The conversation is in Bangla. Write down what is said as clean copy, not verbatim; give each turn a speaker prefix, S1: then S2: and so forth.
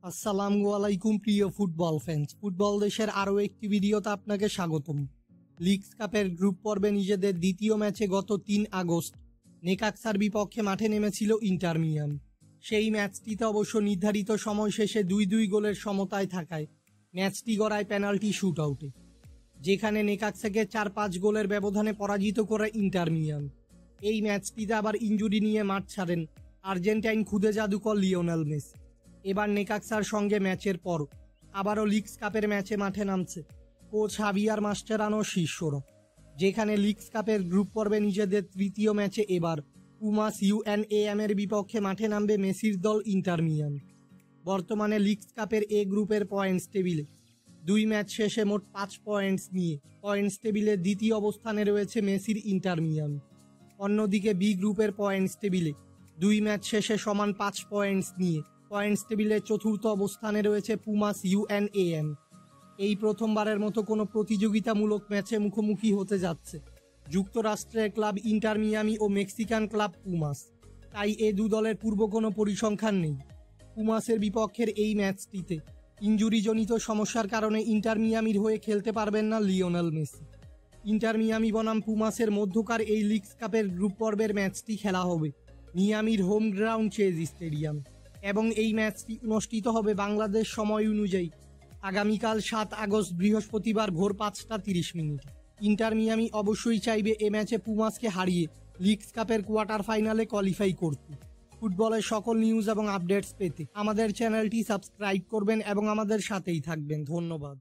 S1: আসসালামু আলাইকুম প্রিয় ফুটবল ফ্যান্স। ফুটবল দেশের আরও একটি ভিডিওতে আপনাকে স্বাগতম। লিগস কাপের গ্রুপ পর্বে নিজেদের দ্বিতীয় ম্যাচে গত ৩ আগস্ট নেকাক্সার বিপক্ষে মাঠে নেমেছিল ইন্টার মিয়ামি। সেই ম্যাচটিতে অবশ্য নির্ধারিত সময় শেষে ২-২ গোলের সমতায় থাকায় ম্যাচটি গড়ায় পেনাল্টি শুট আউটে, যেখানে নেকাক্সাকে ৪-৫ গোলের ব্যবধানে পরাজিত করে ইন্টার মিয়ামি। এই ম্যাচটিতে আবার ইনজুরি নিয়ে মাঠ ছাড়েন আর্জেন্টাইন খুদে জাদুকর লিওনেল মেসি। এবার নেকাক্সার সঙ্গে ম্যাচের পর আবারও লিগস কাপের ম্যাচে মাঠে নামছে কোচ হাভিয়ার মাস্টেরানোর শিষ্যরা, যেখানে লিগস কাপের গ্রুপ পর্বে নিজেদের তৃতীয় ম্যাচে এবার পুমাস UNAM এর বিপক্ষে মাঠে নামবে মেসির দল ইন্টার মিয়ামি। বর্তমানে লিগস কাপের এ গ্রুপের পয়েন্টস টেবিলে ২ ম্যাচ শেষে মোট ৫ পয়েন্টস নিয়ে পয়েন্টস টেবিলে দ্বিতীয় অবস্থানে রয়েছে মেসির ইন্টার মিয়ামি। অন্যদিকে বি গ্রুপের পয়েন্টস টেবিলে ২ ম্যাচ শেষে সমান ৫ পয়েন্টস নিয়ে পয়েন্টস টেবিলে চতুর্থ অবস্থানে রয়েছে পুমাস UNAM। এই প্রথমবারের মতো কোনো প্রতিযোগিতামূলক ম্যাচে মুখোমুখি হতে যাচ্ছে যুক্তরাষ্ট্রের ক্লাব ইন্টার মিয়ামি ও মেক্সিকান ক্লাব পুমাস, তাই এ দু দলের পূর্ব কোনো পরিসংখ্যান নেই। পুমাসের বিপক্ষের এই ম্যাচটিতে ইনজুরিজনিত সমস্যার কারণে ইন্টার মিয়ামির হয়ে খেলতে পারবেন না লিওনেল মেসি। ইন্টার মিয়ামি বনাম পুমাসের মধ্যকার এই লিগস কাপের গ্রুপ পর্বের ম্যাচটি খেলা হবে মিয়ামির হোম গ্রাউন্ড চেজ স্টেডিয়াম এবং এই ম্যাচটি অনুষ্ঠিত হবে বাংলাদেশ সময় অনুযায়ী আগামীকাল ৭ আগস্ট বৃহস্পতিবার ভোর ৫টা ৩০ মিনিটে। ইন্টার মিয়ামি অবশ্যই চাইবে এ ম্যাচে পুমাসকে হারিয়ে লিগস কাপের কোয়ার্টার ফাইনালে কোয়ালিফাই করতে। ফুটবলের সকল নিউজ এবং আপডেটস পেতে আমাদের চ্যানেলটি সাবস্ক্রাইব করবেন এবং আমাদের সাথেই থাকবেন। ধন্যবাদ।